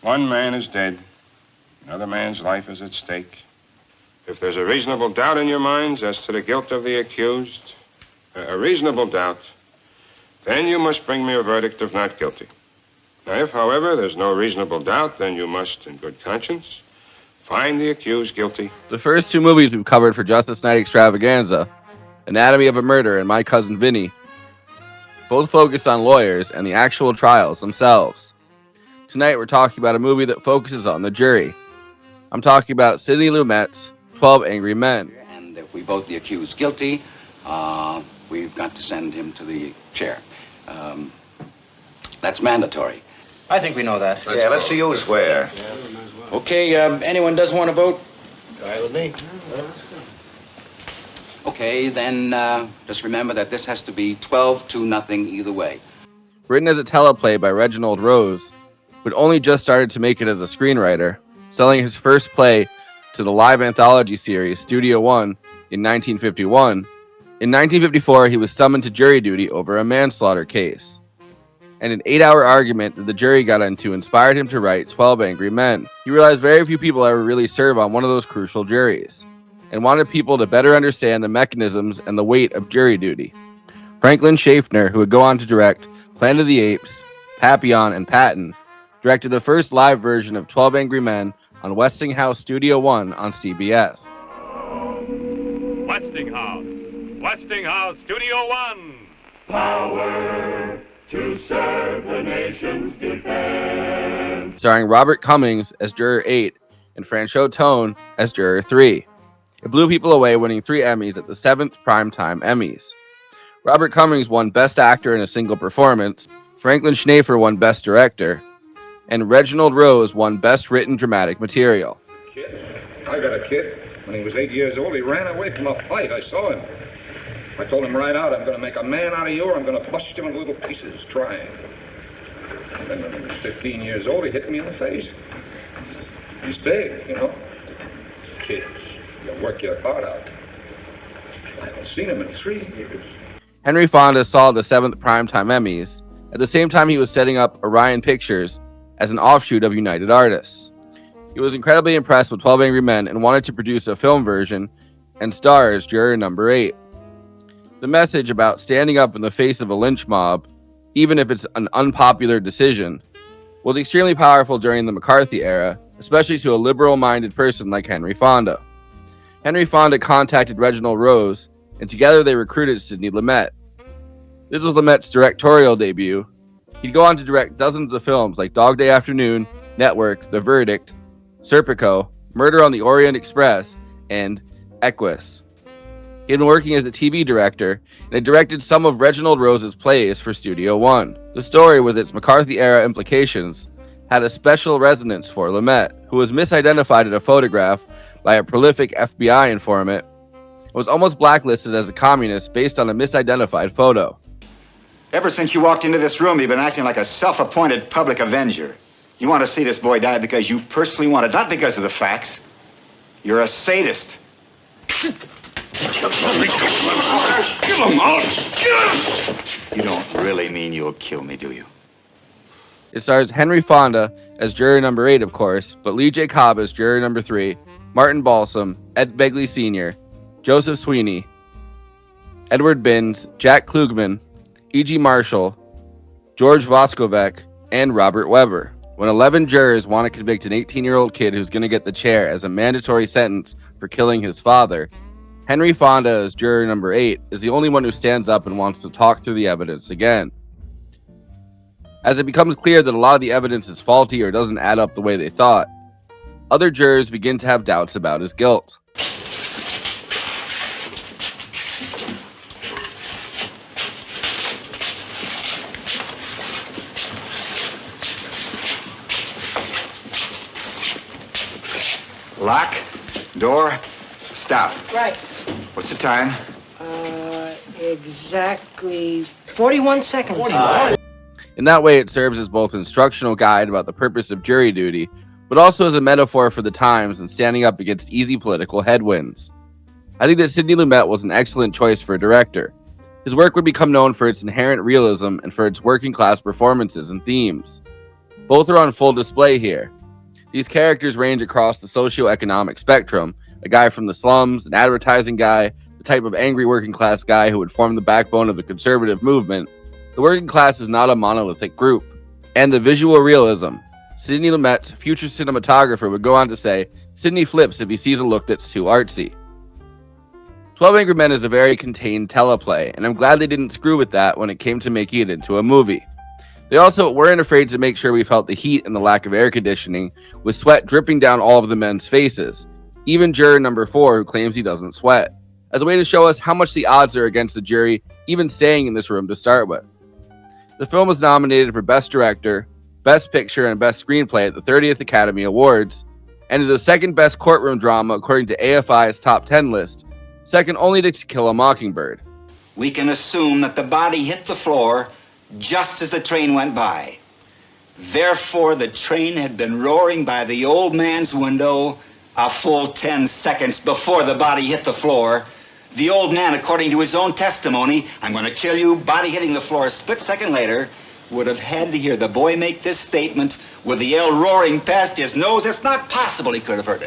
One man is dead. Another man's life is at stake. If there's a reasonable doubt in your minds as to the guilt of the accused, a reasonable doubt, then you must bring me a verdict of not guilty. Now, if, however, there's no reasonable doubt, then you must, in good conscience, find the accused guilty. The first two movies we've covered for Justice Night Extravaganza, Anatomy of a Murder and My Cousin Vinny, both focus on lawyers and the actual trials themselves. Tonight we're talking about a movie that focuses on the jury. I'm talking about Sidney Lumet's 12 Angry Men. And if we vote the accused guilty, we've got to send him to the chair. That's mandatory. I think we know that. Let's see who's where. Okay, anyone doesn't want to vote? Guy with me. Okay, then just remember that this has to be 12-0 either way. Written as a teleplay by Reginald Rose, who had only just started to make it as a screenwriter, selling his first play to the live anthology series Studio One in 1951. In 1954, he was summoned to jury duty over a manslaughter case. And an 8-hour argument that the jury got into inspired him to write 12 Angry Men. He realized very few people ever really serve on one of those crucial juries, and wanted people to better understand the mechanisms and the weight of jury duty. Franklin Schaffner, who would go on to direct Planet of the Apes, Papillon, and Patton, directed the first live version of 12 Angry Men on Westinghouse Studio One on CBS. Westinghouse Studio One. Power to serve the nation's defense. Starring Robert Cummings as Juror 8 and Franchot Tone as Juror 3. It blew people away, winning 3 Emmys at the 7th Primetime Emmys. Robert Cummings won Best Actor in a Single Performance, Franklin Schaffner won Best Director, and Reginald Rose won Best Written Dramatic Material. I got a kid. When he was 8 years old, he ran away from a fight. I saw him. I told him right out, I'm going to make a man out of you, or I'm going to bust you into little pieces, trying. And then when he was 15 years old, he hit me in the face. He's big, you know. Kids, you work your heart out. I haven't seen him in 3 years. Henry Fonda saw the 7th Primetime Emmys. At the same time, he was setting up Orion Pictures as an offshoot of United Artists. He was incredibly impressed with 12 Angry Men and wanted to produce a film version and star as Juror Number 8. The message about standing up in the face of a lynch mob, even if it's an unpopular decision, was extremely powerful during the McCarthy era, especially to a liberal-minded person like Henry Fonda. Henry Fonda contacted Reginald Rose, and together they recruited Sidney Lumet. This was Lumet's directorial debut. He'd go on to direct dozens of films like Dog Day Afternoon, Network, The Verdict, Serpico, Murder on the Orient Express, and Equus. He had been working as a TV director and had directed some of Reginald Rose's plays for Studio One. The story, with its McCarthy-era implications, had a special resonance for Lumet, who was misidentified in a photograph by a prolific FBI informant and was almost blacklisted as a communist based on a misidentified photo. Ever since you walked into this room, you've been acting like a self-appointed public avenger. You want to see this boy die because you personally want it, not because of the facts. You're a sadist. Kill him, Mom! Kill him! You don't really mean you'll kill me, do you? It stars Henry Fonda as Juror Number 8, of course, but Lee J. Cobb as Juror Number 3, Martin Balsam, Ed Begley Sr., Joseph Sweeney, Edward Binns, Jack Klugman, E.G. Marshall, George Voskovec, and Robert Weber. When 11 jurors want to convict an 18-year-old kid who's going to get the chair as a mandatory sentence for killing his father, Henry Fonda as Juror Number 8 is the only one who stands up and wants to talk through the evidence again. As it becomes clear that a lot of the evidence is faulty or doesn't add up the way they thought, other jurors begin to have doubts about his guilt. Lock, door, stop. Right. What's the time? Exactly 41 seconds. In that way, it serves as both an instructional guide about the purpose of jury duty, but also as a metaphor for the times and standing up against easy political headwinds. I think that Sidney Lumet was an excellent choice for a director. His work would become known for its inherent realism and for its working-class performances and themes. Both are on full display here. These characters range across the socioeconomic spectrum, a guy from the slums, an advertising guy, the type of angry working class guy who would form the backbone of the conservative movement. The working class is not a monolithic group. And the visual realism. Sidney Lumet, future cinematographer, would go on to say, Sidney flips if he sees a look that's too artsy. 12 Angry Men is a very contained teleplay, and I'm glad they didn't screw with that when it came to making it into a movie. They also weren't afraid to make sure we felt the heat and the lack of air conditioning, with sweat dripping down all of the men's faces, even juror number 4 who claims he doesn't sweat, as a way to show us how much the odds are against the jury even staying in this room to start with. The film was nominated for Best Director, Best Picture, and Best Screenplay at the 30th Academy Awards, and is the second best courtroom drama according to AFI's top 10 list, second only to To Kill a Mockingbird. We can assume that the body hit the floor just as the train went by. Therefore, the train had been roaring by the old man's window a full 10 seconds before the body hit the floor. The old man, according to his own testimony, I'm going to kill you, body hitting the floor a split second later, would have had to hear the boy make this statement with the L roaring past his nose. It's not possible he could have heard it.